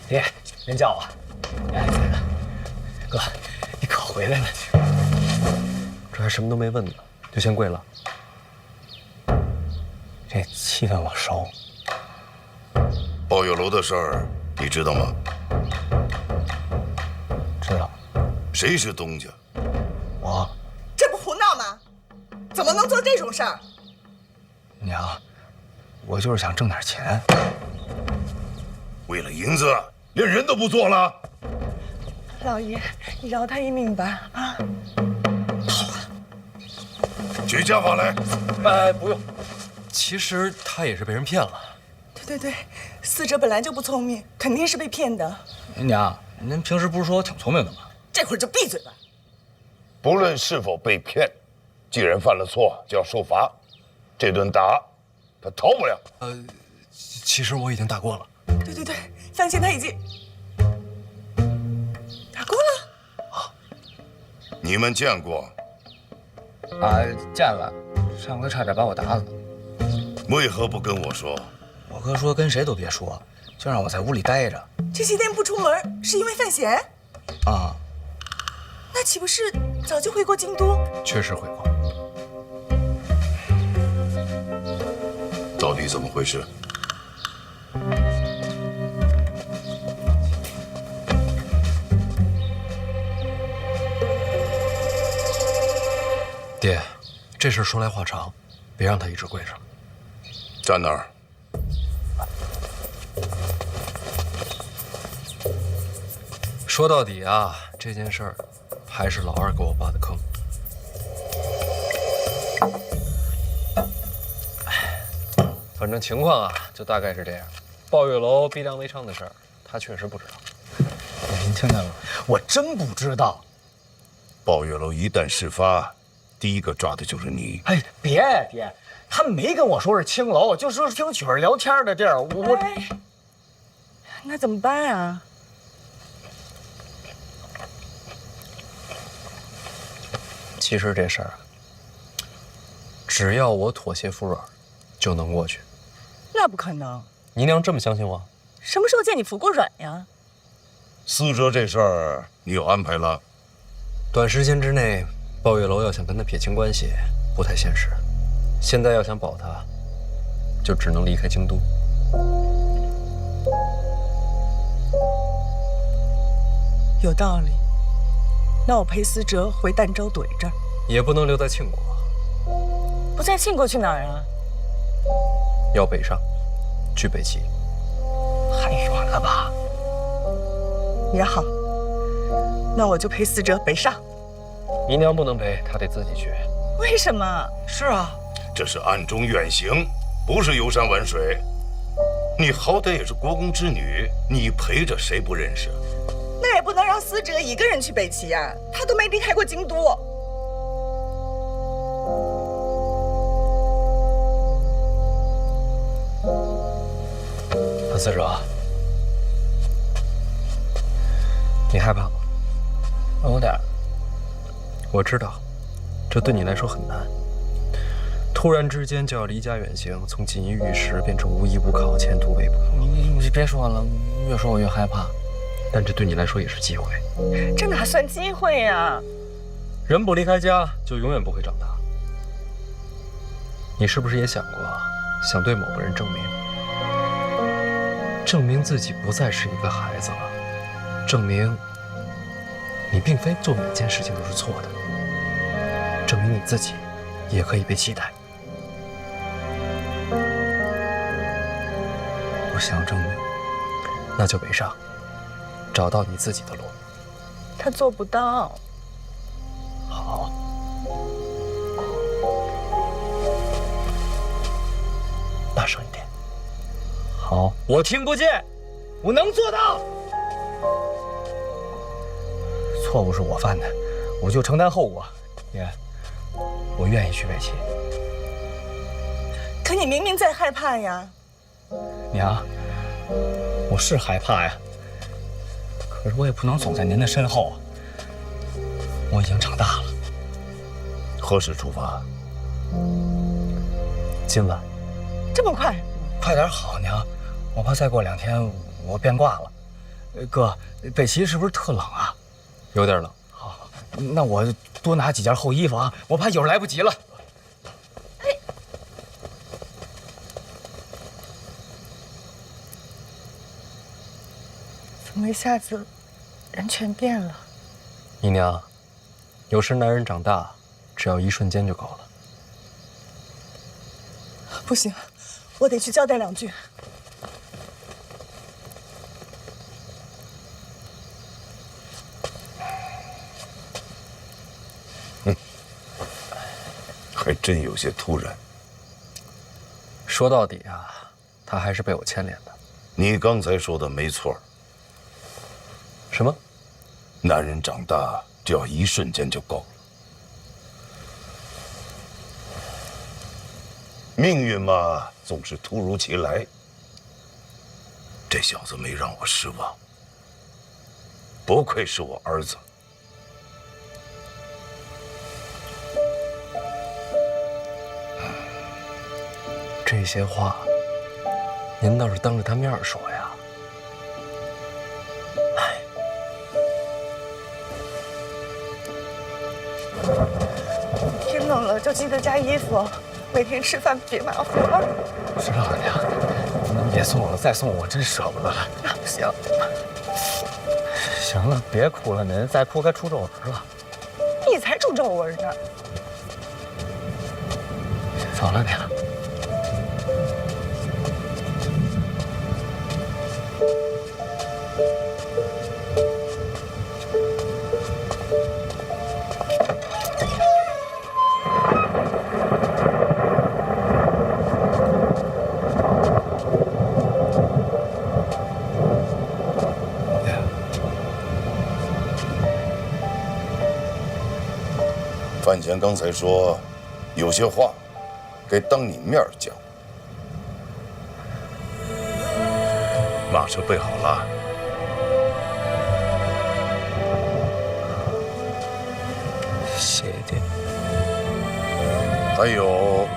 爹，人叫我。哎，哥，你可回来了？这还什么都没问呢，就先跪了。这气氛我熟。鲍月楼的事儿你知道吗？知道。谁是东家？我。这不胡闹吗？怎么能做这种事儿？娘，我就是想挣点钱。为了银子，连人都不做了？老爷，你饶他一命吧！啊，举家法来。哎，不用。其实他也是被人骗了。对，死者本来就不聪明，肯定是被骗的。娘，您平时不是说我挺聪明的吗？这会儿就闭嘴吧。不论是否被骗，既然犯了错，就要受罚。这顿打，他逃不了。其实我已经打过了。对，范闲他已经打过了。你们见过？啊，见了，上回差点把我打死。为何不跟我说？我哥说跟谁都别说，就让我在屋里待着。这些天不出门，是因为范闲？啊，那岂不是早就回过京都？确实回过。到底怎么回事？爹，这事说来话长，别让他一直跪着。站那儿。说到底啊，这件事儿还是老二给我挖的坑。反正情况啊，就大概是这样。鲍月楼逼良为娼的事儿，他确实不知道。您听见了？我真不知道。鲍月楼一旦事发，第一个抓的就是你。哎，别，他没跟我说是青楼，就说是听曲儿聊天的地儿。我，那怎么办啊？其实这事儿啊，只要我妥协服软，就能过去。那不可能。你娘这么相信我？什么时候见你服过软呀？死者这事儿你有安排了？短时间之内，鲍月楼要想跟他撇清关系，不太现实。现在要想保他，就只能离开京都。有道理。那我陪思哲回儋州怼着，也不能留在庆国。不在庆国去哪儿啊？要北上，去北齐。太远了吧？也好，那我就陪思哲北上。姨娘不能陪，她得自己去。为什么？是啊，这是暗中远行，不是游山玩水。你好歹也是国公之女，你陪着谁不认识？那也不能让思哲一个人去北齐呀，他都没离开过京都。范思哲，你害怕吗？有点。我知道，这对你来说很难。突然之间就要离家远行，从锦衣玉食变成无依无靠、前途未卜。你别说了，越说我越害怕。但这对你来说也是机会。这哪算机会呀？人不离开家，就永远不会长大。你是不是也想过，想对某个人证明自己不再是一个孩子了，证明你并非做每件事情都是错的，证明你自己也可以被期待。我想证明，那就北上，找到你自己的路。他做不到。好。大声一点。好，我听不见，我能做到。错误是我犯的，我就承担后果。爷，我愿意去北齐。可你明明在害怕呀。娘，我是害怕呀，可是我也不能总在您的身后啊。我已经长大了。何时出发？今晚。这么快？快点好，娘，我怕再过2天我变卦了。哥，北齐是不是特冷啊？有点冷。好，那我多拿几件厚衣服啊，我怕一会儿来不及了。怎么一下子人全变了？姨娘，有时男人长大，只要一瞬间就够了。不行，我得去交代2句。还真有些突然。说到底啊，他还是被我牵连的。你刚才说的没错。什么？男人长大只要一瞬间就够了。命运嘛，总是突如其来。这小子没让我失望，不愧是我儿子。这些话，您倒是当着他面说呀。天冷了就记得加衣服，每天吃饭别马虎了。是老娘，您别送我了，再送我真舍不得了。那不行，行了，别哭了，您再哭该出皱纹了。你才出皱纹呢。走了，娘。范闲刚才说，有些话该当你面讲。马车备好了。谢谢爹。还有，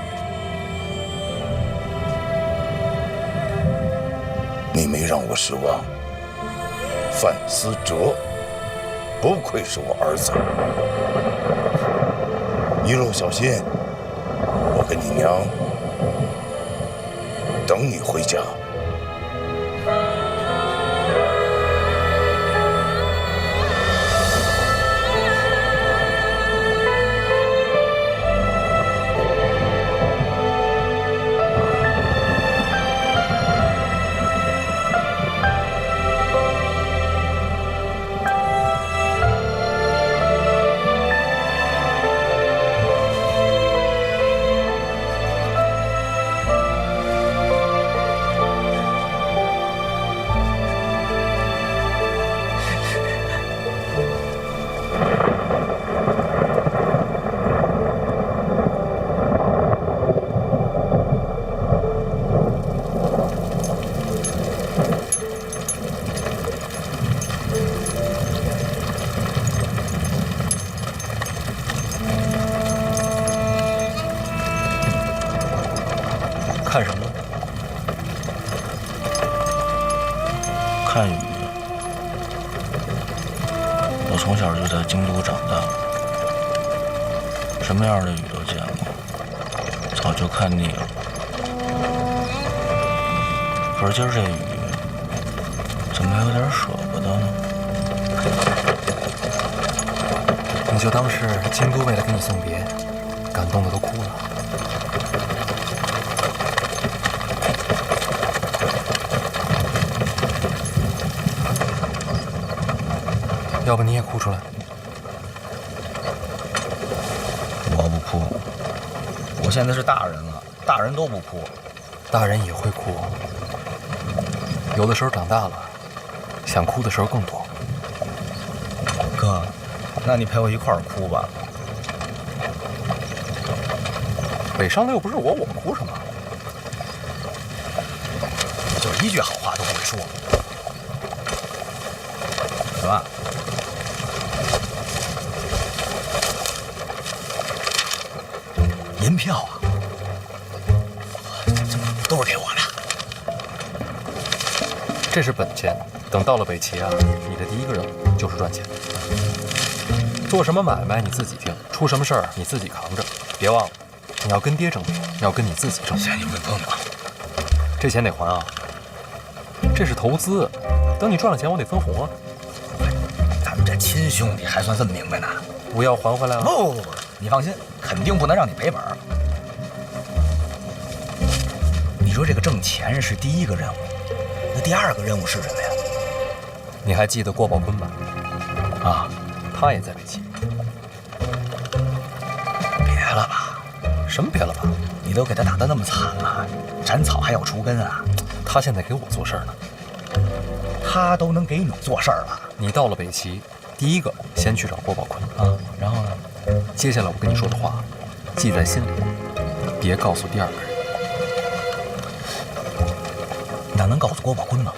你没让我失望。范思哲，不愧是我儿子。一路小心，我跟你娘等你回家。看什么？看雨。我从小就在京都长大，什么样的雨都见过，早就看腻了。可是今儿这雨，怎么有点舍不得呢？你就当是京都为了给你送别，感动的都哭了。要不你也哭出来？我不哭，我现在是大人了，大人都不哭。大人也会哭，有的时候长大了，想哭的时候更多。哥，那你陪我一块儿哭吧。北上的又不是我哭什么？你就一句好话都不会说。什么？银票啊，这都是给我的。这是本钱。等到了北齐啊，你的第一个任务就是赚钱。做什么买卖你自己定，出什么事儿你自己扛着。别忘了，你要跟爹争名，要跟你自己争名。钱你会碰吗？这钱得还啊，这是投资。等你赚了钱，我得分红啊。咱们这亲兄弟还算这么明白呢。不要还回来了？不，你放心，肯定不能让你赔本。你说这个挣钱是第一个任务，那第二个任务是什么呀？你还记得郭宝坤吧？啊，他也在北齐。别了吧，什么别了吧？你都给他打得那么惨了，斩草还要除根啊！他现在给我做事儿呢。他都能给你做事儿了。你到了北齐，第一个先去找郭宝坤啊，然后呢？接下来我跟你说的话，记在心里，别告诉第二个人。那能告诉郭宝坤吗？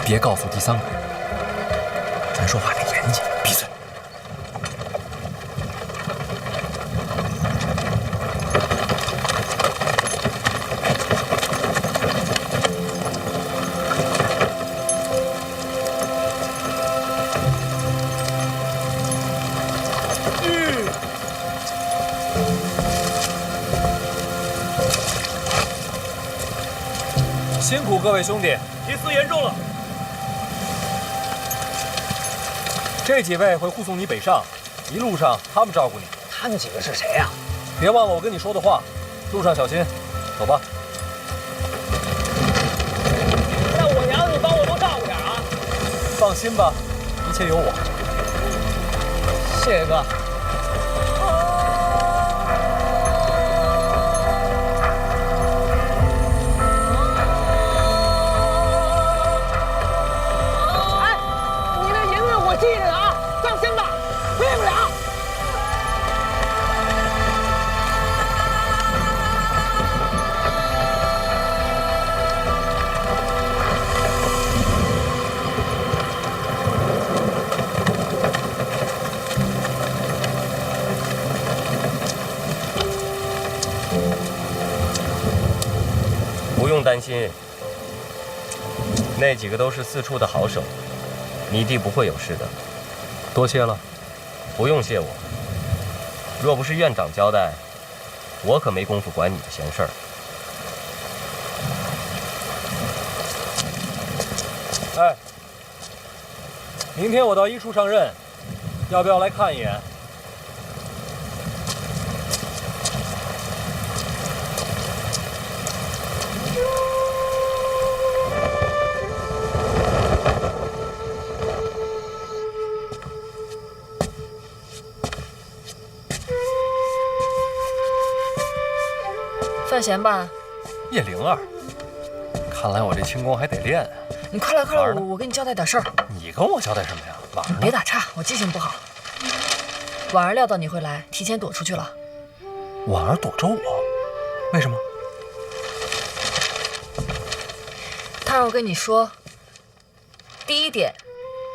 别告诉第三个人。咱说话得严谨。闭嘴。辛苦各位兄弟，题词严重了。这几位会护送你北上，一路上他们照顾你。他们几个是谁呀？别忘了我跟你说的话，路上小心。走吧。那我娘你帮我多照顾点啊。放心吧，一切有我。谢谢哥。记着啊，放心吧，亏不了。不用担心，那几个都是四处的好手。你弟不会有事的，多谢了。不用谢我。若不是院长交代，我可没工夫管你的闲事儿。哎，明天我到一处上任，要不要来看一眼？范闲吧，叶灵儿，看来我这轻功还得练啊。你快来快来，我给你交代点事儿。你跟我交代什么呀？晚上呢？别打岔，我记性不好。婉儿料到你会来，提前躲出去了。婉儿躲着我，为什么？她让我跟你说，第一点，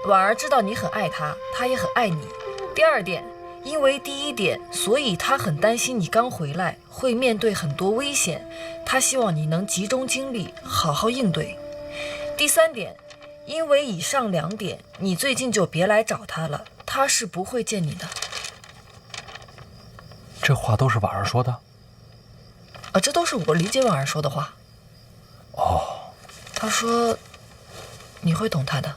婉儿知道你很爱她，她也很爱你。第二点，因为第一点，所以她很担心你刚回来会面对很多危险，她希望你能集中精力，好好应对。第三点，因为以上两点，你最近就别来找她了，她是不会见你的。这话都是婉儿说的？这都是我理解婉儿说的话。哦。她说你会懂她的。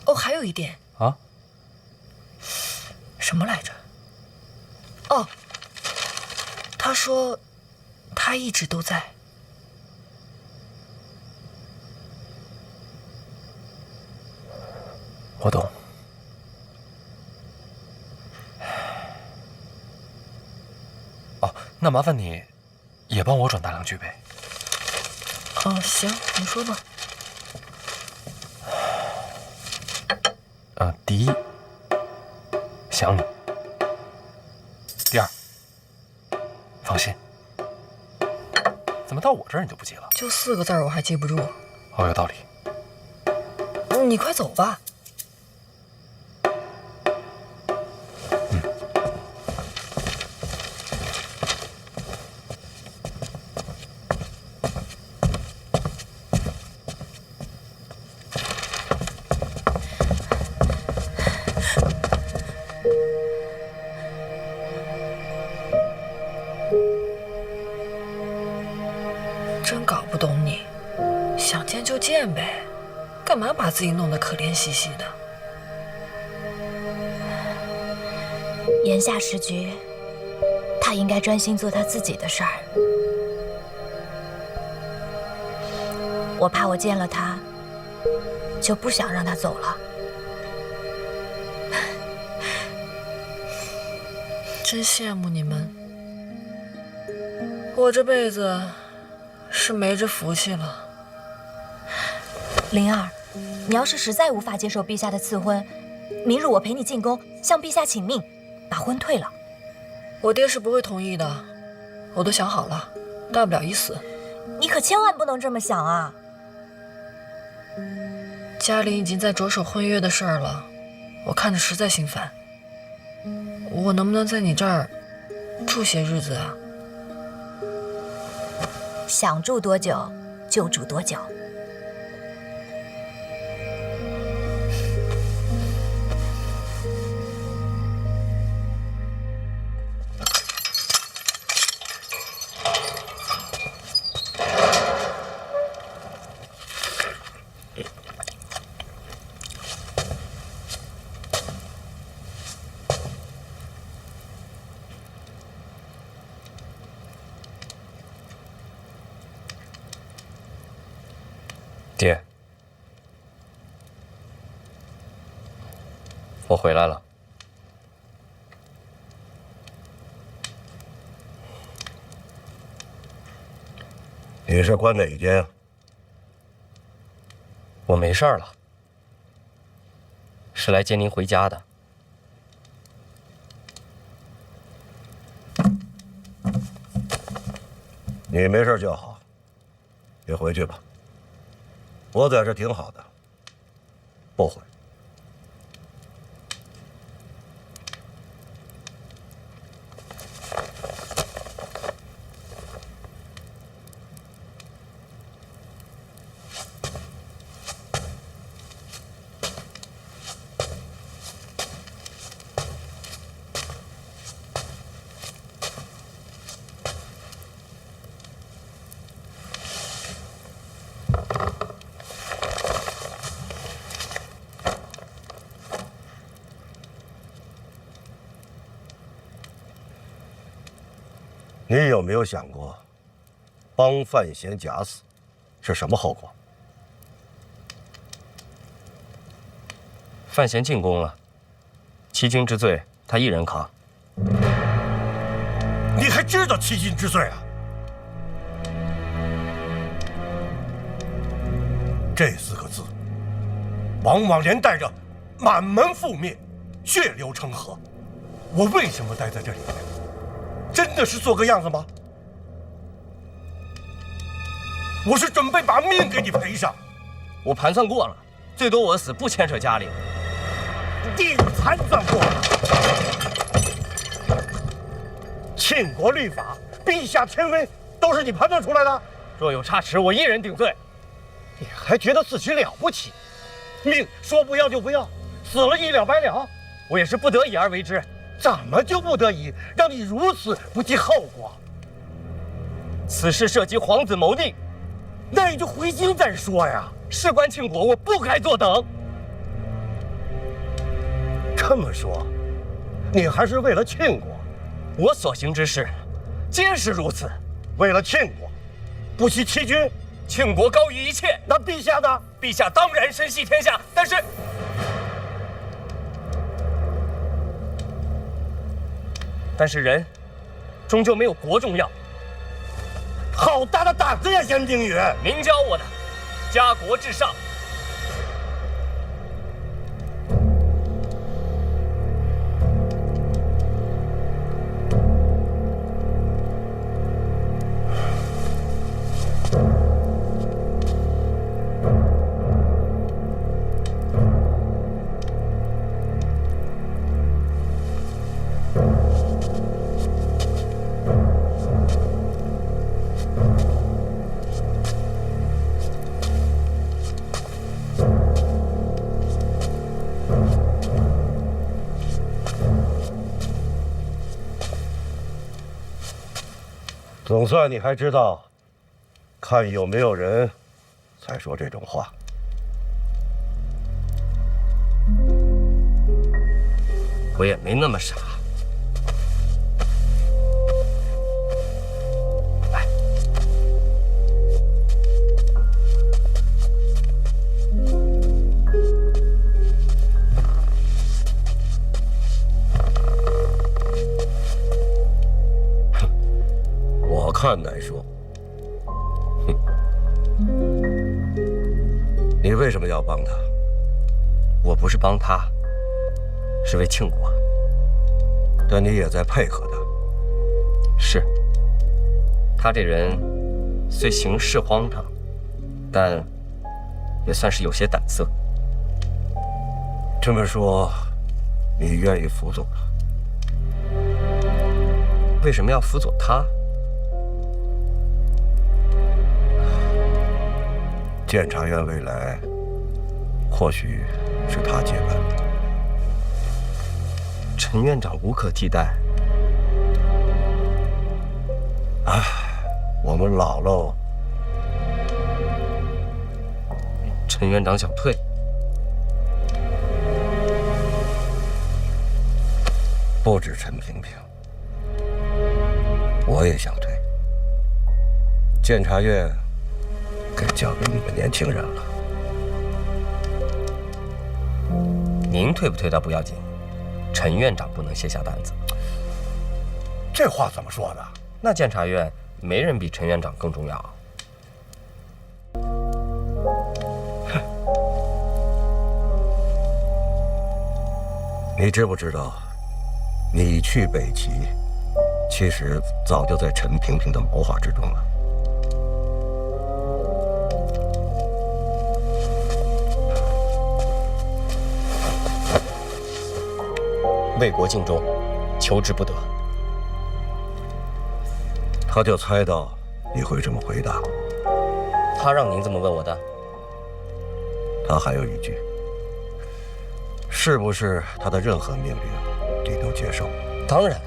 哦，还有一点啊。什么来着？哦，她说她一直都在。我懂。哦，那麻烦你也帮我转达两句呗。哦，行，你说吧。第一，想你；第二，放心。怎么到我这儿你就不记了？就4个字我还记不住。哦，有道理。你快走吧。真搞不懂你，想见就见呗，干嘛把自己弄得可怜兮兮的？眼下时局，他应该专心做他自己的事儿。我怕我见了他，就不想让他走了。真羡慕你们，我这辈子是没这福气了。灵儿，你要是实在无法接受陛下的赐婚，明日我陪你进宫，向陛下请命，把婚退了。我爹是不会同意的，我都想好了，大不了一死。你可千万不能这么想啊！家里已经在着手婚约的事儿了，我看着实在心烦。我能不能在你这儿住些日子啊？想住多久就住多久。爹，我回来了。你是关哪间？我没事儿了，是来接您回家的。你没事就好，别回去吧。我在这挺好的，不回。你有没有想过，帮范闲假死是什么后果？范闲进宫了，欺君之罪他一人扛。你还知道欺君之罪啊？这4个字，往往连带着满门覆灭、血流成河。我为什么待在这里面？真的是做个样子吗？我是准备把命给你赔上。我盘算过了，最多我死不牵扯家里。你盘算过了？庆国律法、陛下天威，都是你判断出来的？若有差池，我一人顶罪。你还觉得自己了不起？命说不要就不要，死了一了百了。我也是不得已而为之。怎么就不得已让你如此不计后果？此事涉及皇子谋逆，那你就回京再说呀。事关庆国，我不该坐等。这么说，你还是为了庆国？我所行之事，皆是如此。为了庆国，不惜欺君。庆国高于一切。那陛下呢？陛下当然身系天下，但是人终究没有国重要。好大的胆子呀，严定宇！明教我的，家国至上。总算你还知道，看有没有人才说这种话。我也没那么傻。来，我看乃说，你为什么要帮他？我不是帮他，是为庆国。但你也在配合他。是，他这人虽行事荒唐，但也算是有些胆色。这么说，你愿意辅佐他？为什么要辅佐他？监察院未来，或许是他接班。陈院长无可替代。唉，我们老喽。陈院长想退，不止陈萍萍，我也想退。监察院该交给你们年轻人了。您退不退倒不要紧，陈院长不能卸下担子。这话怎么说的？那监察院没人比陈院长更重要。你知不知道，你去北齐，其实早就在陈萍萍的谋划之中了。为国尽忠，求之不得。他就猜到你会这么回答。他让您这么问我的？他还有一句：是不是他的任何命令你都接受？当然。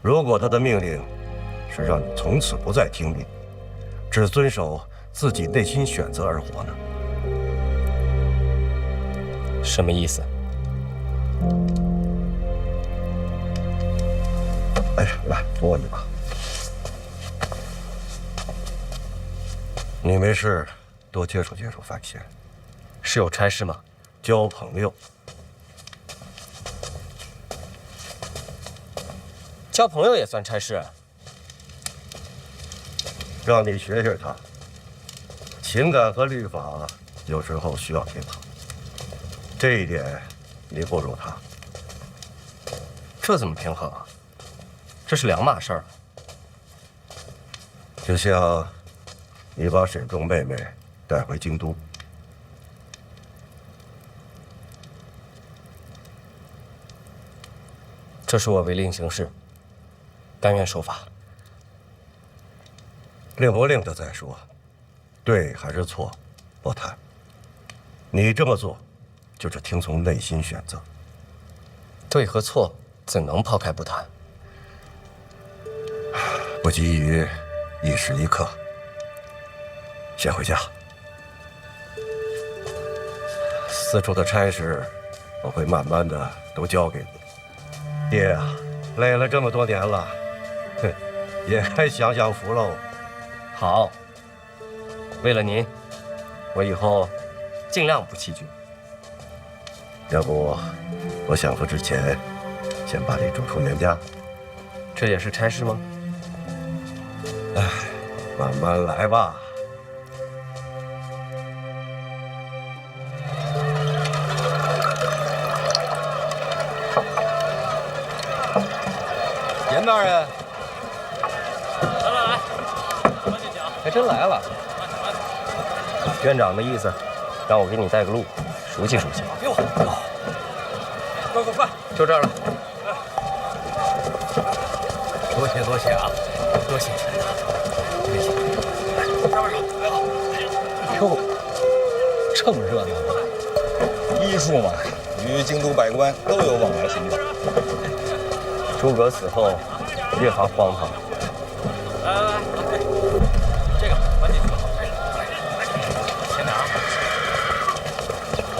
如果他的命令是让你从此不再听命，只遵守自己内心选择而活呢？什么意思？哎，来扶我一把。你没事多接触接触范闲。是有差事吗？交朋友。交朋友也算差事？让你学学他。情感和律法有时候需要平衡，这一点你不如他。这怎么平衡啊？这是两码事儿。就像你把沈仲妹妹带回京都，这是我违令行事，甘愿受罚。令不令的再说，对还是错，不谈。你这么做，就是听从内心选择。对和错怎能抛开不谈？不急于一时一刻，先回家。四处的差事，我会慢慢的都交给你。爹啊，累了这么多年了，哼，也该享享福喽。好，为了您，我以后尽量不弃军。要不，我享福之前，先把你逐出娘家。这也是差事吗？哎，慢慢来吧。严大人，来，还真来了。院长的意思，让我给你带个路，熟悉熟悉。给我，快！就这儿了。多谢啊，多谢。哟，这么热闹啊！医术嘛，与京都百官都有往来行动。诸葛死后，越发荒唐。这个搬进去吧。前点啊。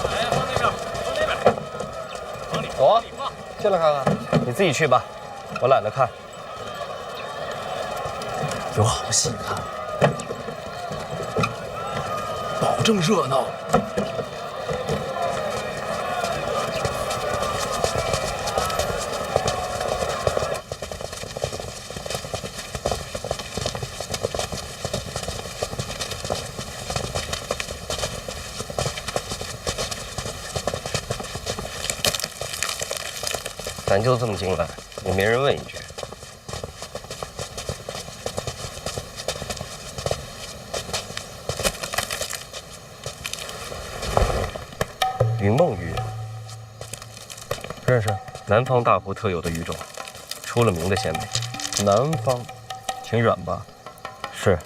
哎，放那边，放那边。往里走啊，放。进来看看。你自己去吧，我懒得看。有好戏看，保证热闹。咱就这么进来，也没人问一句。云梦鱼，认识，南方大湖特有的鱼种，出了名的鲜美。南方，挺远吧？是，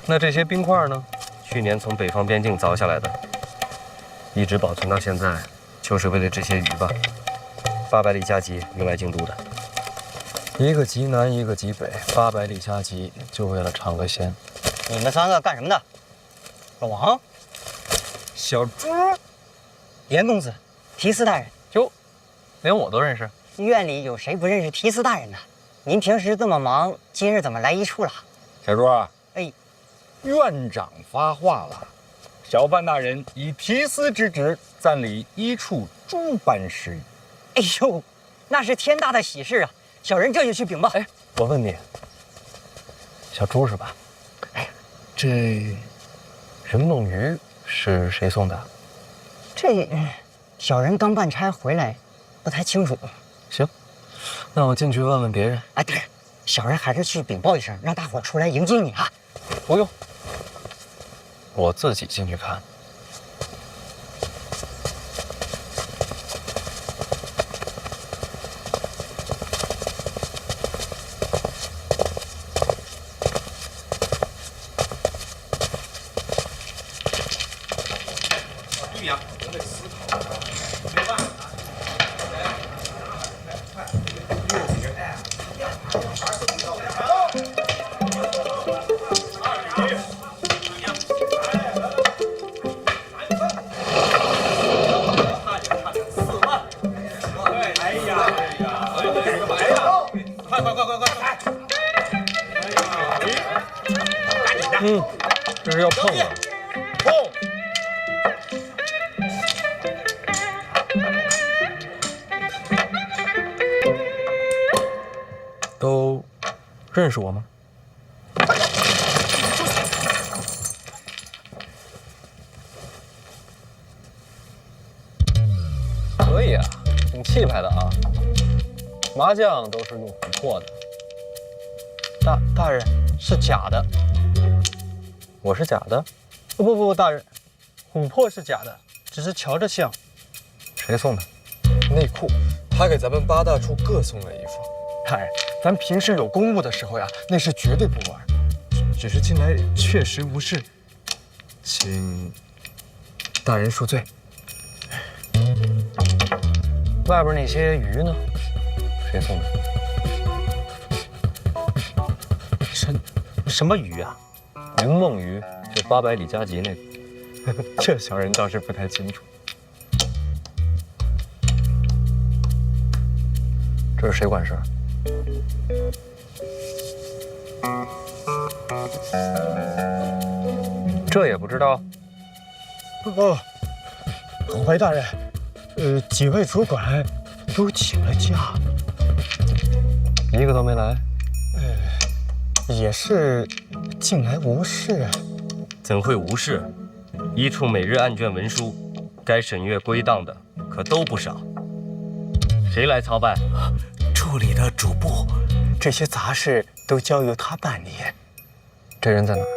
那这些冰块呢？去年从北方边境凿下来的，一直保存到现在，就是为了这些鱼吧。800里加急运来京都的。一个极南，一个极北，800里加急，就为了尝个鲜。你们三个干什么的？老王，小猪，严公子，提司大人。哟，连我都认识。院里有谁不认识提司大人呢？您平时这么忙，今日怎么来一处了？小朱啊，哎，院长发话了，小范大人以提司之职暂理一处诸般事宜。哎呦，那是天大的喜事啊！小人这就去禀报。哎，我问你，小猪是吧？哎，这人梦鱼是谁送的？这小人刚办差回来，不太清楚。行，那我进去问问别人。哎，对，小人还是去禀报一声，让大伙出来迎接你啊。不用，我自己进去看。这是要碰了。都认识我吗？可以啊，挺气派的啊。麻将都是用琥珀的。大人是假的。我是假的？不，大人，琥珀是假的，只是瞧着像。谁送的？内裤，他给咱们8大处各送了一副。大人，咱平时有公务的时候呀，那是绝对不玩。只是近来确实无事，请大人恕罪。外边那些鱼呢？谁送的？什么鱼啊？云梦鱼，就800里加急那个。这小人倒是不太清楚。这是谁管事？这也不知道？彭怀大人，几位主管都请了假，一个都没来。也是近来无事。怎会无事？一处每日案卷文书，该审阅归档的可都不少。谁来操办？处理的主簿，这些杂事都交由他办理。这人在哪儿？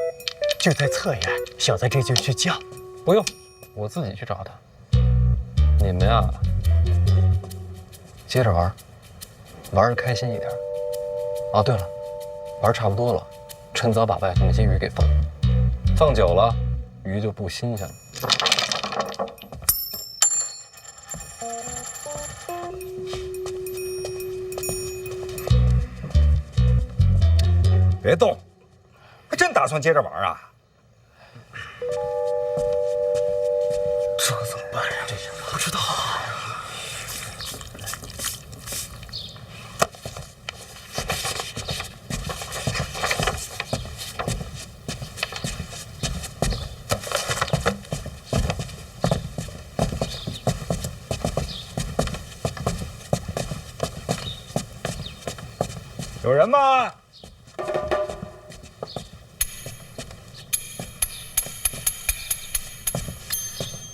就在侧院，小子这就去叫。不用，我自己去找他。你们呀，接着玩，玩得开心一点。哦，对了，玩差不多了，趁早把外头那些鱼给放了。放久了，鱼就不新鲜了。别动，打算接着玩啊？这怎么办呀？这下不知道。有人吗？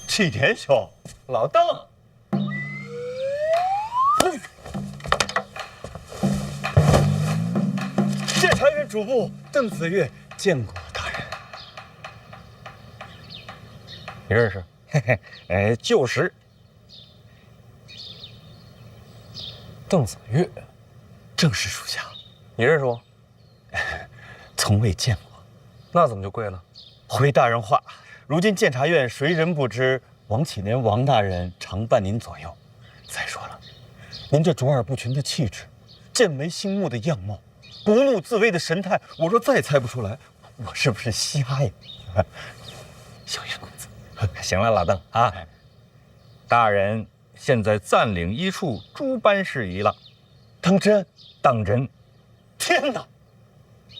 启天兄，老邓，监察院主簿邓子越见过大人。你认识？嘿嘿，就是。邓子越，正是属下，你认识我？从未见过。那怎么就跪了？回大人话，如今监察院谁人不知王启年王大人常伴您左右。再说了，您这卓尔不群的气质，剑眉星目的样貌，不怒自威的神态，我若再猜不出来，我是不是瞎呀？小云公子，行了，老邓啊，大人现在暂领一处诸般事宜了。当真？当真。天哪，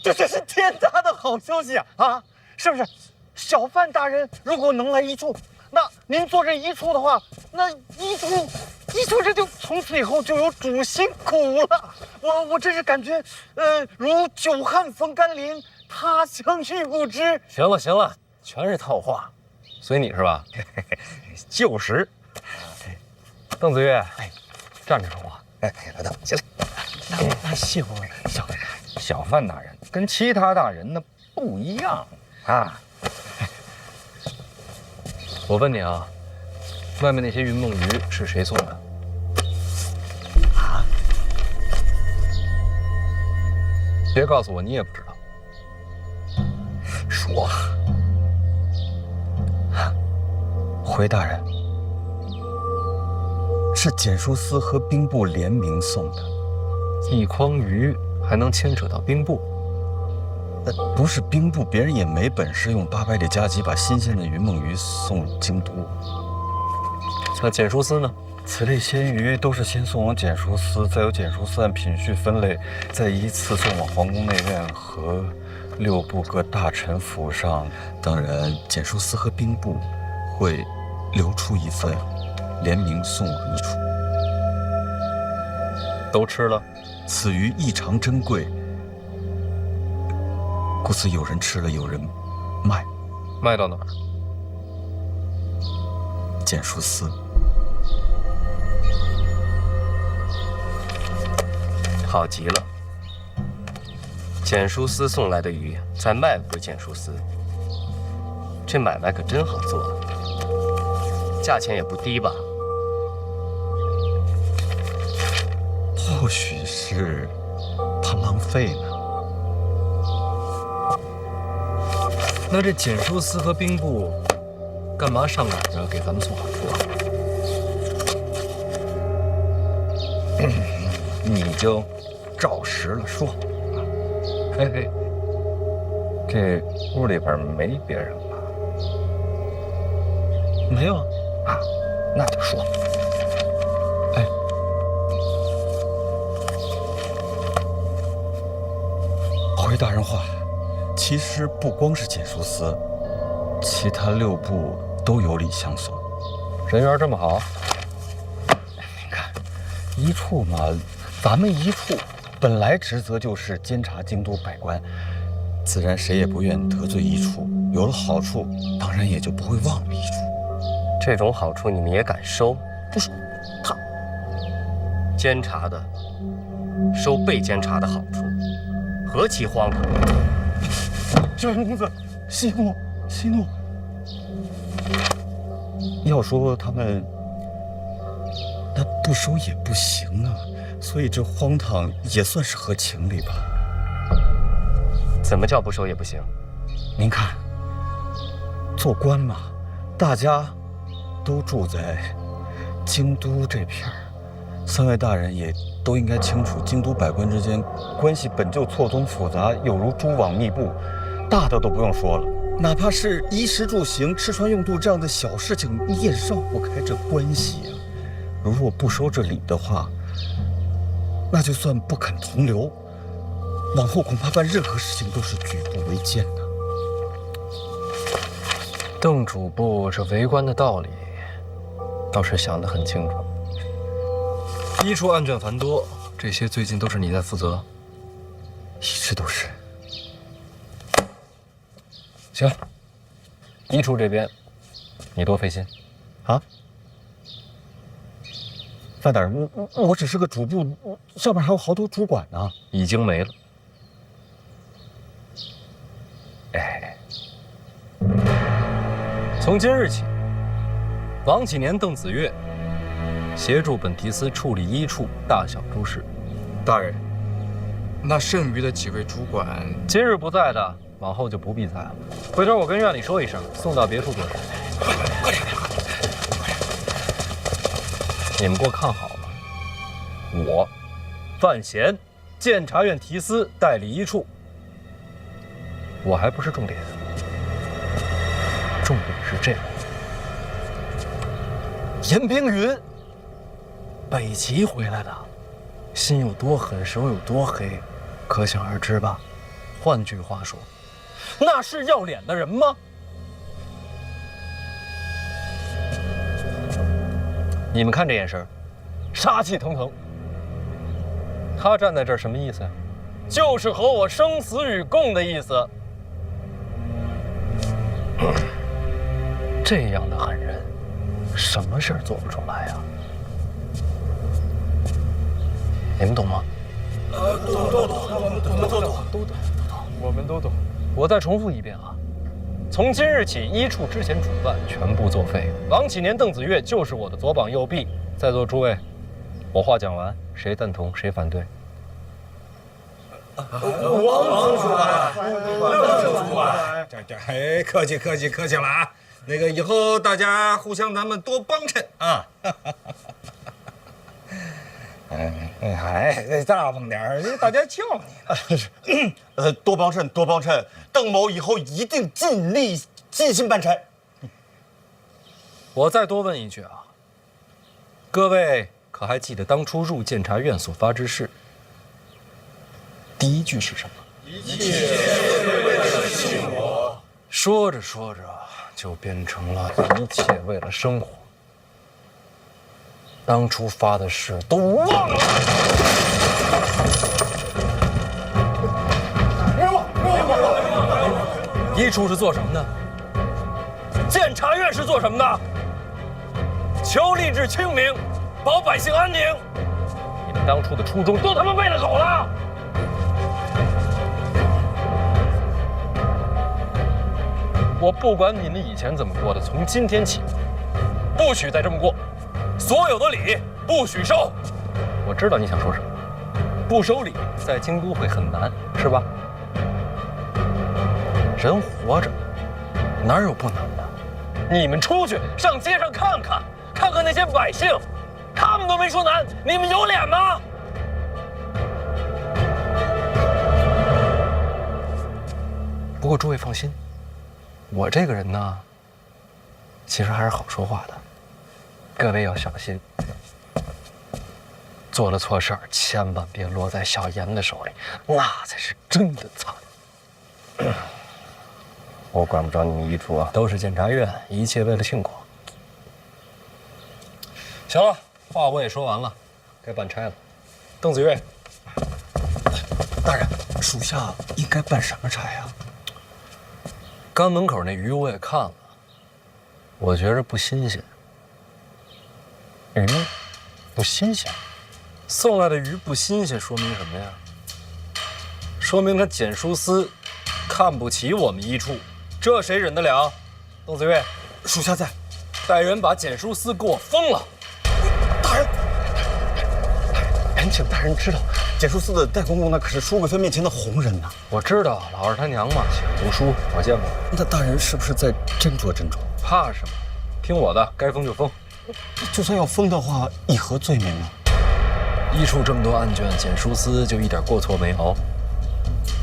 这真是天大的好消息啊！啊，是不是？小范大人如果能来一处，那您做这一处的话，那一处这就从此以后就有主心骨了。我真是感觉，如久旱逢甘霖，他乡遇故知。行了行了，全是套话，随你是吧？就是。邓子越，站着说话。老邓，起来。那谢过小范大人跟其他大人那不一样啊。我问你啊，外面那些云梦鱼是谁送的？啊？别告诉我你也不知道。说。回大人，是检书司和兵部联名送的。一筐鱼还能牵扯到兵部？不是兵部，别人也没本事用800里加急把新鲜的云梦鱼送入京都。那检书司呢？此类鲜鱼都是先送往检书司，再由检书司按品序分类，再依次送往皇宫内院和6部各大臣府上。当然，检书司和兵部会留出一份，联名送往一处。都吃了。此鱼异常珍贵，故此有人吃了，有人卖。卖到哪儿？检书司。好极了，检书司送来的鱼再卖回检书司，这买卖可真好做，价钱也不低吧？或许是怕浪费呢。那这检书司和兵部干嘛上赶着给咱们送好处啊？你就照实了说。嘿嘿，这屋里边没别人吧？没有啊，那就说。回大人话，其实不光是检书司，其他6部都有礼相送。人缘这么好？你看，一处嘛，咱们一处本来职责就是监察京都百官，自然谁也不愿得罪一处。有了好处，当然也就不会忘了一处。这种好处你们也敢收？不是，他监察的收被监察的好处，何其荒唐！小云公子，息怒，息怒。要说他们，那不收也不行啊，所以这荒唐也算是合情理吧。怎么叫不收也不行？您看，做官嘛，大家都住在京都这片儿，3位大人也都应该清楚，京都百官之间关系本就错综复杂，有如蛛网密布。大的都不用说了，哪怕是衣食住行、吃穿用度这样的小事情，你也绕不开这关系呀。如果不收这礼的话，那就算不肯同流，往后恐怕办任何事情都是举步维艰呐。邓主簿这为官的道理，倒是想得很清楚。一处案卷繁多，这些最近都是你在负责。一直都是。行，一处这边，你多费心。啊？范大人，我只是个主簿，上面还有好多主管呢。已经没了。哎，从今日起，王启年、邓子越协助本提司处理一处大小诸事。大人，那剩余的几位主管，今日不在的，往后就不必在了。回头我跟院里说一声，送到别处做事。快点！你们给我看好了，我范闲，监察院提司代理一处，我还不是重点，重点是这位严冰云，北齐回来的，心有多狠，手有多黑，可想而知吧。换句话说，那是要脸的人吗？你们看这眼神，杀气腾腾。他站在这儿什么意思呀？就是和我生死与共的意思。这样的狠人，什么事儿做不出来呀？你们懂吗？我们都懂。我再重复一遍啊，从今日起，一处之前主办全部作废。王启年、邓子越就是我的左膀右臂。在座诸位，我话讲完，谁赞同，谁反对？王主管，邓主管，这客气了啊！那个以后大家互相咱们多帮衬啊！大方点，大家叫你呢。多帮衬，多帮衬。邓某以后一定尽力尽心办差。我再多问一句啊，各位可还记得当初入监察院所发之誓？第一句是什么？一切为了信我。说着说着就变成了一切为了生活。当初发的誓都忘了。一处是做什么的？监察院是做什么的？求吏治清明，保百姓安宁。你们当初的初衷都他妈喂了狗了！我不管你们以前怎么过的，从今天起，不许再这么过。所有的礼不许收。我知道你想说什么，不收礼在京都会很难，是吧？人活着哪有不难的？你们出去上街上看看，看看那些百姓，他们都没说难，你们有脸吗？不过诸位放心，我这个人呢，其实还是好说话的。各位要小心，做了错事儿，千万别落在小严的手里，那才是真的惨。我管不着你们一处啊，都是监察院，一切为了庆国。行了，话我也说完了，该办差了。邓子越，大人，属下应该办什么差呀？刚门口那鱼我也看了，我觉着不新鲜。鱼不新鲜，送来的鱼不新鲜，说明什么呀？说明他检书司看不起我们一处，这谁忍得了？邓子越，属下在，带人把检书司给我封了。大人，恳请大人知道，检书司的戴公公那可是书贵妃面前的红人呐。我知道，老二他娘嘛，喜欢读书，我见过。那大人是不是再斟酌斟酌？怕什么？听我的，该封就封。就算要封的话，以何罪名呢？一处这么多案卷，检书司就一点过错没有。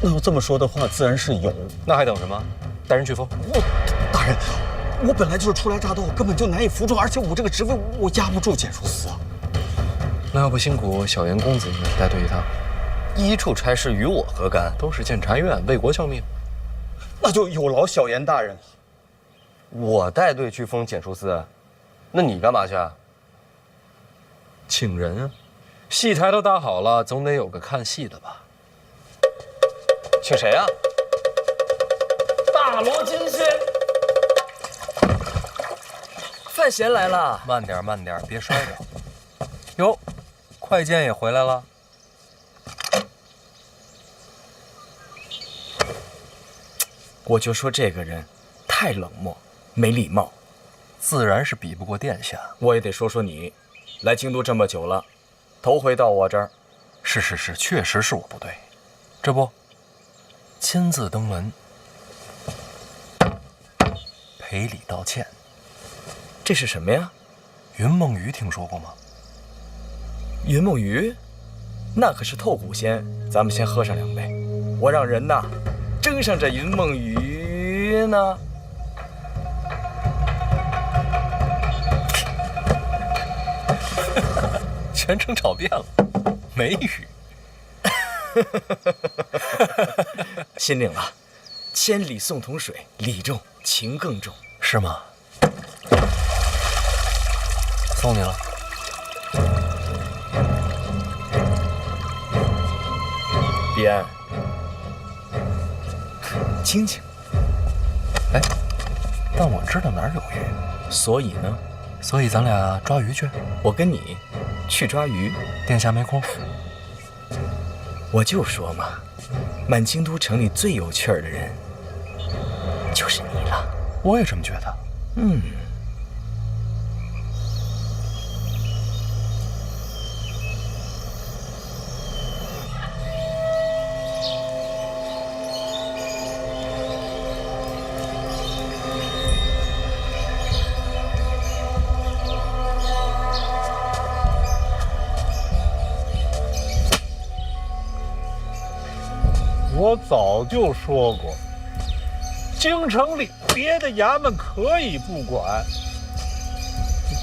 那要这么说的话，自然是有。那还等什么？带人去封。大人，我本来就是初来乍到，根本就难以服众，而且我这个职位我压不住简书司啊。那要不辛苦小严公子带队一趟？一处差事与我何干？都是监察院为国效命。那就有劳小严大人了。我带队去封简书司，那你干嘛去啊？请人啊，戏台都搭好了，总得有个看戏的吧？请谁啊？大罗金仙。范闲来了。慢点，慢点，别摔着。哟，快监也回来了。我就说这个人太冷漠，没礼貌，自然是比不过殿下。我也得说说你，来京都这么久了，头回到我这儿。是，确实是我不对。这不，亲自登门，赔礼道歉。这是什么呀？云梦鱼听说过吗？云梦鱼，那可是透骨仙。咱们先喝上2杯，我让人呐蒸上这云梦鱼呢。全程炒变了，梅雨。心领了，千里送桶水，礼重情更重，是吗？送你了。彼岸，清清。哎，但我知道哪儿有鱼，所以呢？所以咱俩抓鱼去。我跟你去抓鱼，殿下没空。我就说嘛，满京都城里最有趣儿的人就是你了。我也这么觉得。我早就说过，京城里别的衙门可以不管，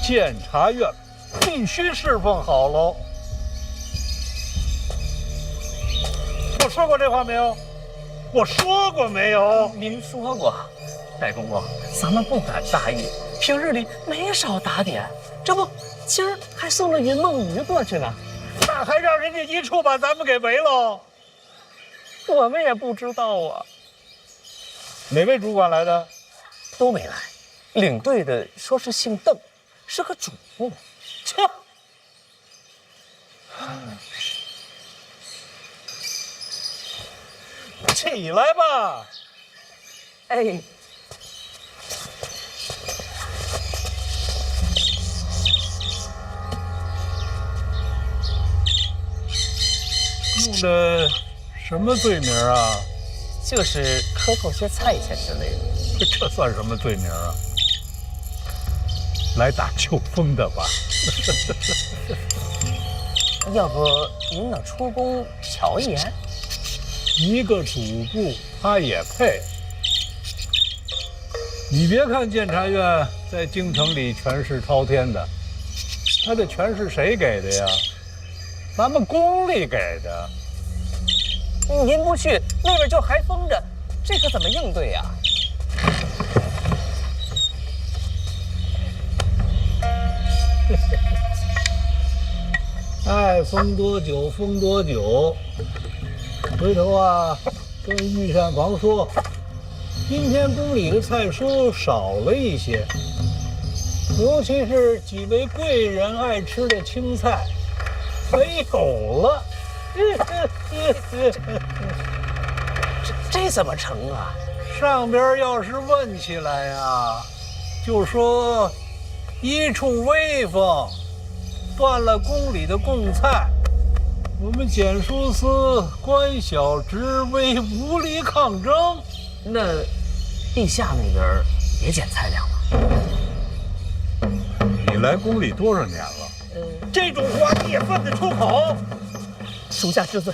监察院必须侍奉好喽。我说过这话没有？我说过没有？您说过，代公公，咱们不敢大意，平日里没少打点，这不今儿还送了云梦鱼过去呢，那还让人家一处把咱们给围喽？我们也不知道啊。哪位主管来的？都没来，领队的说是姓邓，是个主簿。切！起来吧！哎，用的什么罪名啊？就是克扣些菜钱之类的。这算什么罪名啊？来打秋风的吧？要不您能出宫瞧一眼？一个主簿，他也配？你别看监察院在京城里权势滔天的，他这权势谁给的呀？咱们宫里给的。您不去，那边就还封着，这可怎么应对呀？爱封多久封多久。回头啊，跟御膳房说，今天宫里的菜蔬少了一些，尤其是几位贵人爱吃的青菜，没有了。这怎么成啊？上边要是问起来呀，就说一处威风，断了宫里的贡菜，我们简书司官小职微，无力抗争。那陛下那边也减菜量了？你来宫里多少年了？这种话你也分得出口？属下知罪。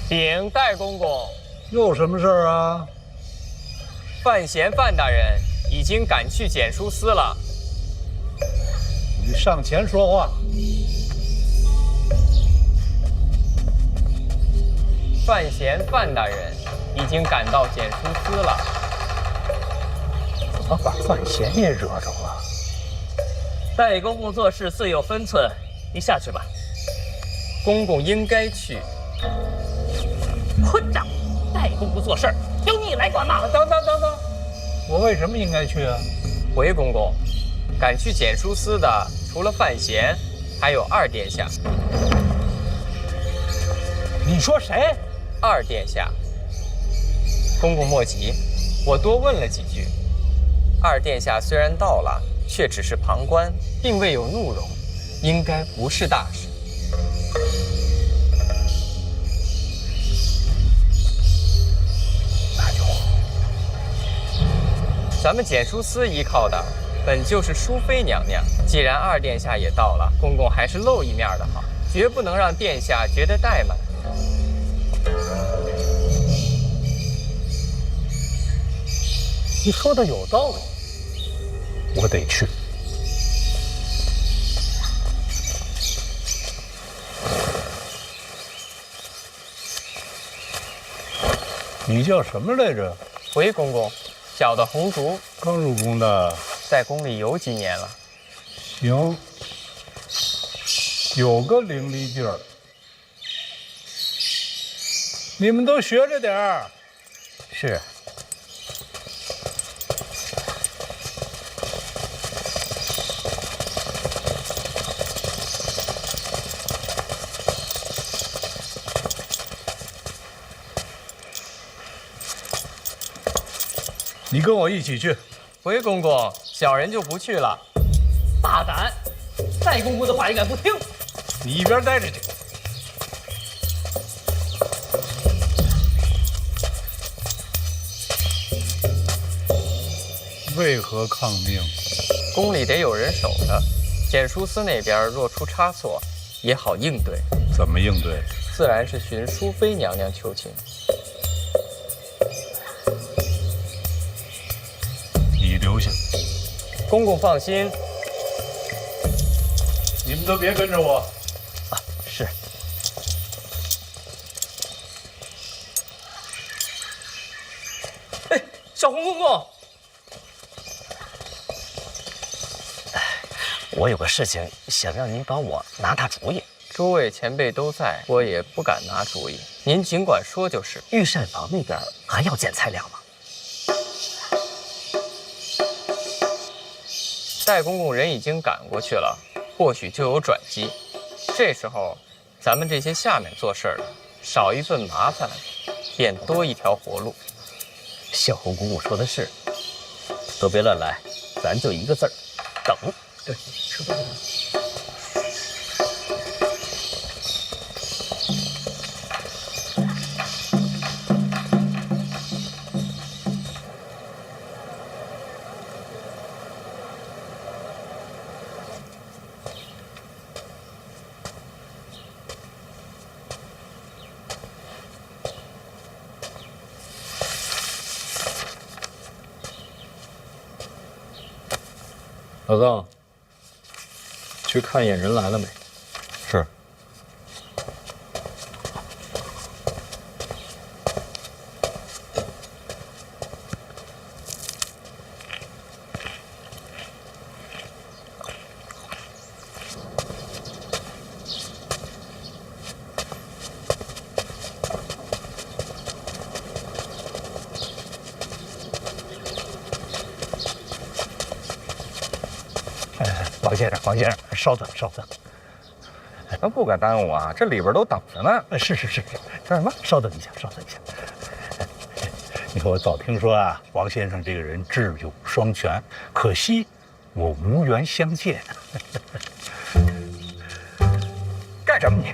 禀戴公公，又什么事儿啊？范闲范大人已经赶去简书司了。你上前说话。范闲范大人已经赶到简书司了。怎么把范闲也惹着了？戴公公做事自有分寸，你下去吧。公公应该去。混账！戴公公做事由你来管吗？等，我为什么应该去啊？回公公，赶去简书司的除了范闲，还有二殿下。你说谁？二殿下。公公莫急，我多问了几句。二殿下虽然到了，却只是旁观，并未有怒容，应该不是大事。那就好。咱们简书司依靠的本就是淑妃娘娘，既然二殿下也到了，公公还是露一面的好，绝不能让殿下觉得怠慢。你说的有道理，我得去。你叫什么来着？回公公，小的红烛，刚入宫的，在宫里有几年了。行，有个伶俐劲儿。你们都学着点儿。是。你跟我一起去。回公公，小人就不去了。大胆！戴公公的话也敢不听？你一边待着去。为何抗命？宫里得有人守着，简书司那边若出差错，也好应对。怎么应对？自然是寻淑妃娘娘求情。你留下。公公放心。你们都别跟着我。啊，是。哎，小红公公。我有个事情想让您帮我拿主意。诸位前辈都在，我也不敢拿主意。您尽管说就是。御膳房那边还要减菜量吗？戴公公人已经赶过去了，或许就有转机。这时候，咱们这些下面做事的，少一份麻烦，便多一条活路。小红公公说的是，都别乱来，咱就一个字儿，等。对，吃饭。老邓，去看一眼人来了没？是。王先生，稍等。那不敢耽误啊，这里边都等着呢。是，干什么？稍等一下。你看，我早听说啊，王先生这个人智勇双全，可惜我无缘相见。干什么你？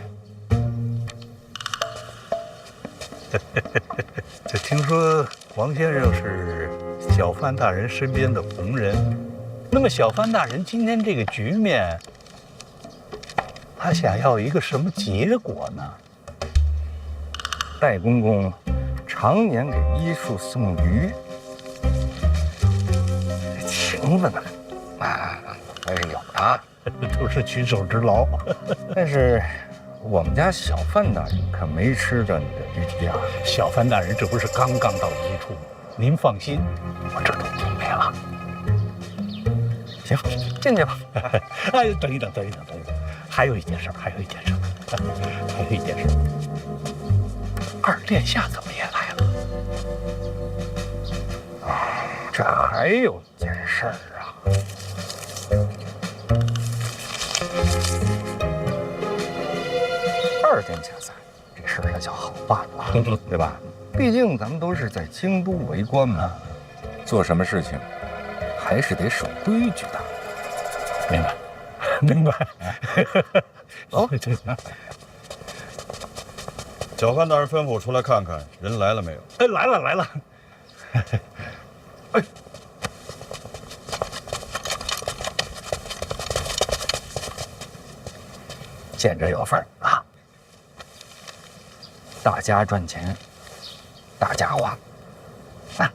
这听说王先生是小范大人身边的红人。那么小范大人今天这个局面，他想要一个什么结果呢？戴公公常年给医术送鱼，这情分呢，还是有的，都是举手之劳。但是我们家小范大人可没吃着你的鱼蹄啊！小范大人这不是刚刚到医处吗？您放心，我这都准备了。行，进去吧。哎，等一等，还有一件事，二殿下怎么也来了？这还有一件事啊。二殿下在，这事儿那叫好办了，对吧？毕竟咱们都是在京都为官嘛，做什么事情还是得守规矩的。明白。走。小范大人吩咐我出来看看，人来了没有？哎，来了。哎，见着有份儿啊！大家赚钱，大家花，啊！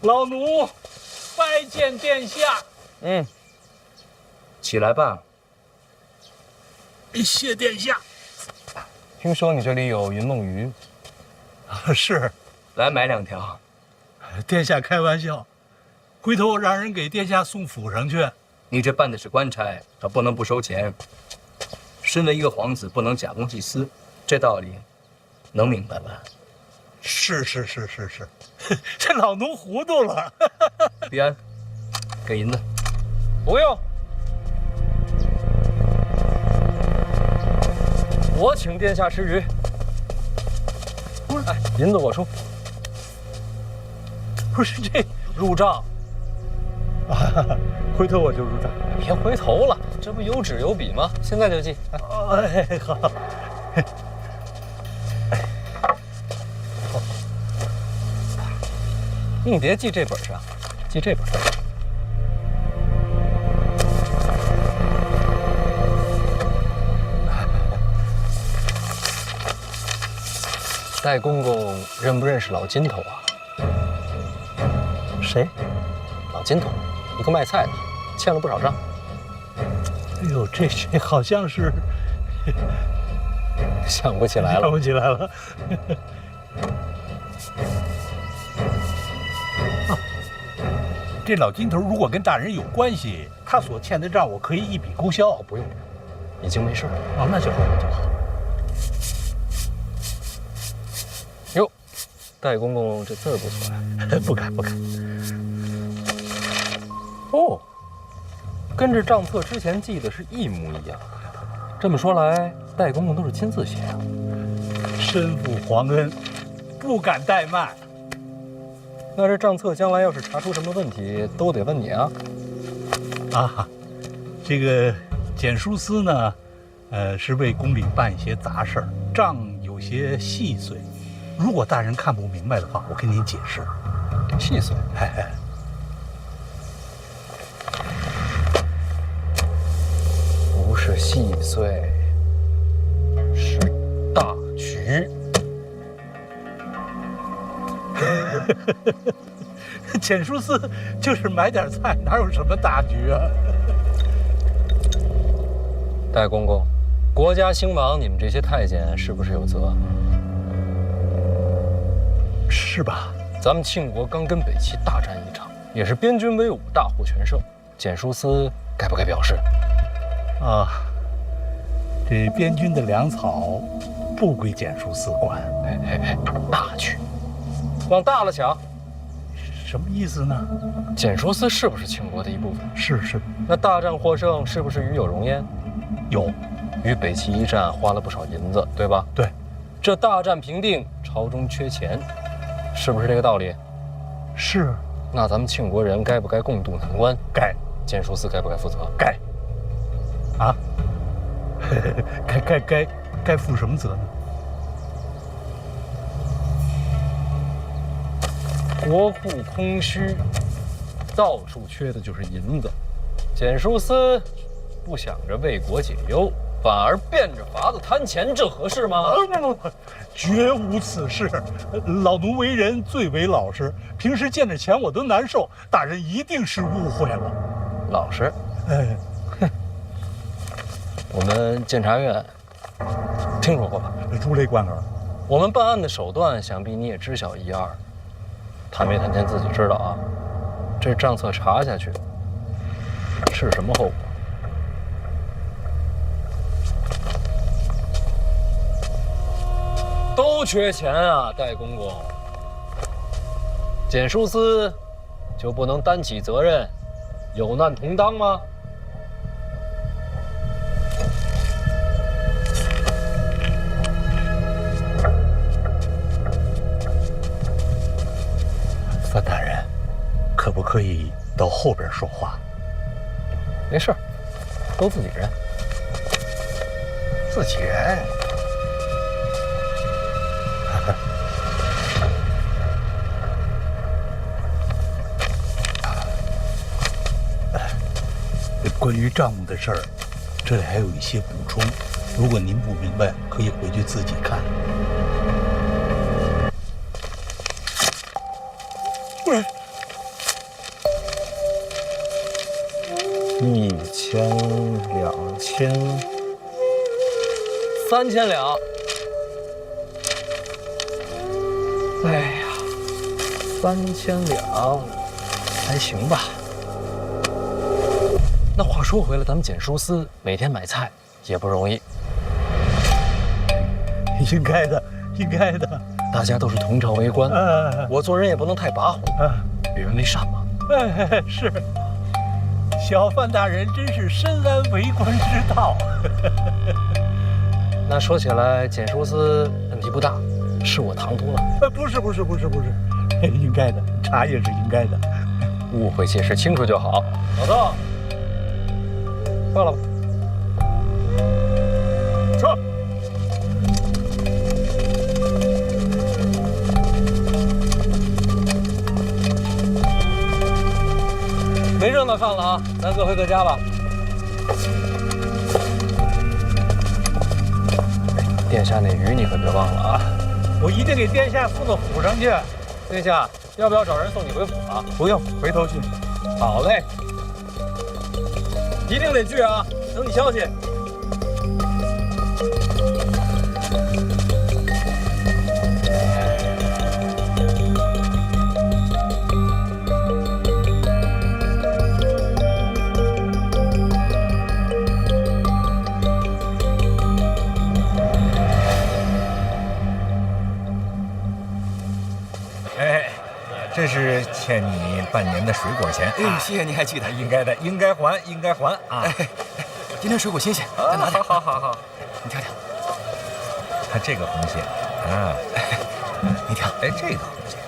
老奴拜见殿下。起来吧。谢殿下。听说你这里有云梦鱼，是，来买2条。殿下开玩笑，回头让人给殿下送府上去。你这办的是官差，可不能不收钱。身为一个皇子，不能假公济私，这道理能明白吧？是，这老奴糊涂了。必安，给银子。不用，我请殿下吃鱼。哎，银子我出。不是这入账。回头我就入账。别回头了，这不有纸有笔吗？现在就记。哎，好。你别记这本上，记这本。戴公公认不认识老金头啊？谁？老金头，一个卖菜的，欠了不少账。哎呦，这好像是想不起来了。想不起来了。这老金头如果跟大人有关系，他所欠的账我可以一笔勾销。不用，已经没事了。哦，那就好，那就好。哟，戴公公这字儿不错呀。不敢。哦，跟这账册之前记的是一模一样。这么说来，戴公公都是亲自写啊。身负皇恩，不敢怠慢。那这账册将来要是查出什么问题，都得问你啊。这个简书司呢，是为宫里办一些杂事儿，账有些细碎。如果大人看不明白的话，我跟您解释。细碎？不是细碎，是大局。简书司就是买点菜，哪有什么大局啊？戴公公，国家兴亡，你们这些太监是不是有责？是吧？咱们庆国刚跟北齐大战一场，也是边军威武，大获全胜。简书司该不该表示？这边军的粮草不归简书司管。大局，往大了想。什么意思呢？简书司是不是庆国的一部分？是。那大战获胜，是不是与有荣焉？有。与北齐一战花了不少银子，对吧？对。这大战平定，朝中缺钱，是不是这个道理？是。那咱们庆国人该不该共度难关？该。简书司该不该负责？该。该负什么责呢？国库空虚，到处缺的就是银子。简书司不想着为国解忧，反而变着法子贪钱，这合适吗？不，绝无此事。老奴为人最为老实，平时见着钱我都难受。大人一定是误会了。老实？哎，哼。我们监察院听说过吧？如雷贯耳。我们办案的手段，想必你也知晓一二。贪没贪钱自己知道啊。这账册查下去，是什么后果？都缺钱啊，戴公公。简书司就不能担起责任，有难同当吗？范大人，可不可以到后边说话？没事，都自己人。自己人。关于账目的事儿，这里还有一些补充。如果您不明白，可以回去自己看。喂，1000、2000、3000两。哎呀，3000两，还行吧。那话说回来，咱们简书司每天买菜也不容易。应该的，应该的。大家都是同朝为官，我做人也不能太跋扈，与人为善嘛。是。小范大人真是深谙为官之道。那说起来，简书司问题不大，是我唐突了。不是，应该的，茶也是应该的。误会解释清楚就好。老赵。饿了吧？吃。没热闹饭了啊，咱各回各家吧。殿下那鱼你可别忘了啊！我一定给殿下送到府上去。殿下要不要找人送你回府啊？不用，回头去。好嘞。一定得去啊！等你消息。哎，这是欠你半年的水果钱。哎，谢谢你还记得，应该的，应该还，应该还啊！哎，今天水果新鲜，再拿点。好，你挑挑。看这个红线啊，你挑。哎，这个红线，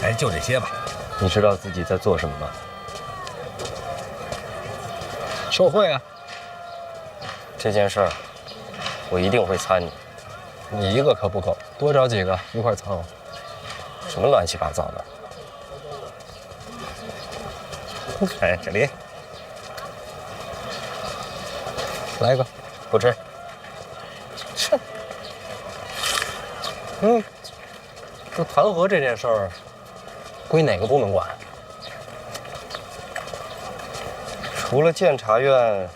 哎，就这些吧。你知道自己在做什么吗？受贿啊！这件事儿，我一定会参与。你一个可不够，多找几个一块参哦。什么乱七八糟的？哎，这里来一个，不吃。切。这弹劾这件事儿，归哪个部门管？除了监察院，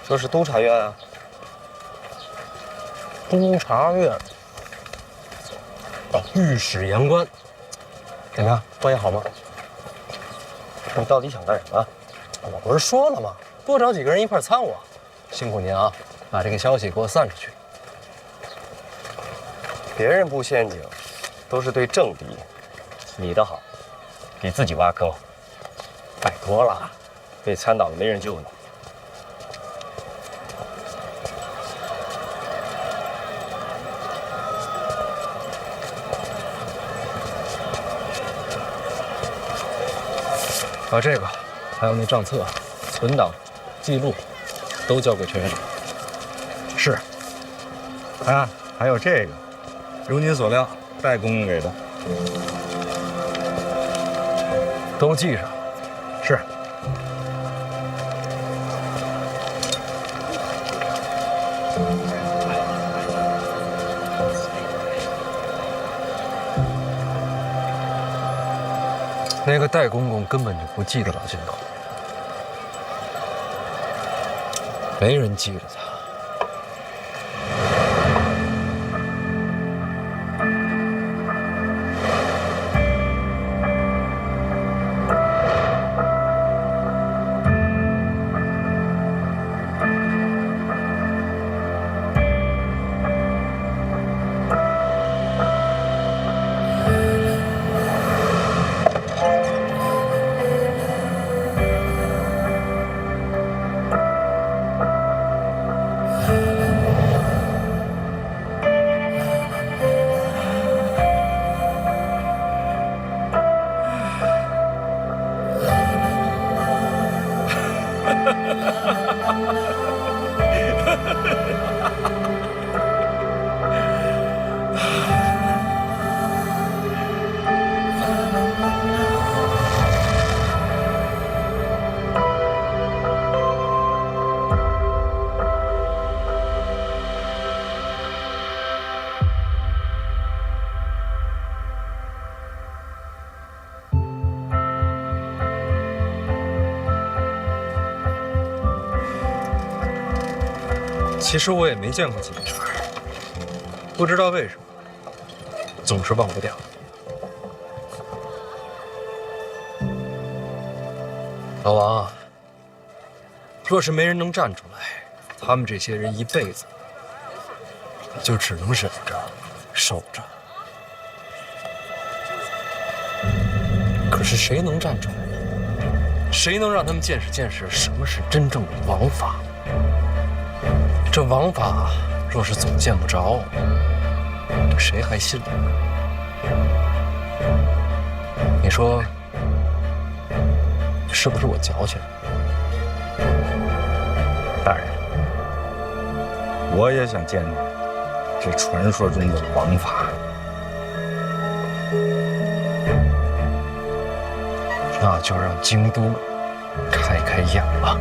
就是督察院啊。督察院。御史言官，怎么样？关系好吗？你到底想干什么？我不是说了吗？多找几个人一块参我。辛苦您啊，把这个消息给我散出去。别人布陷阱，都是对政敌，你的好，给自己挖坑。拜托了，被参倒了没人救你。把这个，还有那账册、存档、记录，都交给全院长。是。啊，还有这个，如您所料，戴公公给的。都记上。是。那个戴公公根本就不记得老金头，没人记着他。其实我也没见过几面，不知道为什么，总是忘不掉。老王，若是没人能站出来，他们这些人一辈子就只能忍着、守着。可是谁能站出来？谁能让他们见识见识什么是真正的王法？这王法若是总见不着，这谁还信呢？你说是不是我矫情？大人，我也想见见这传说中的王法。那就让京都开开眼吧。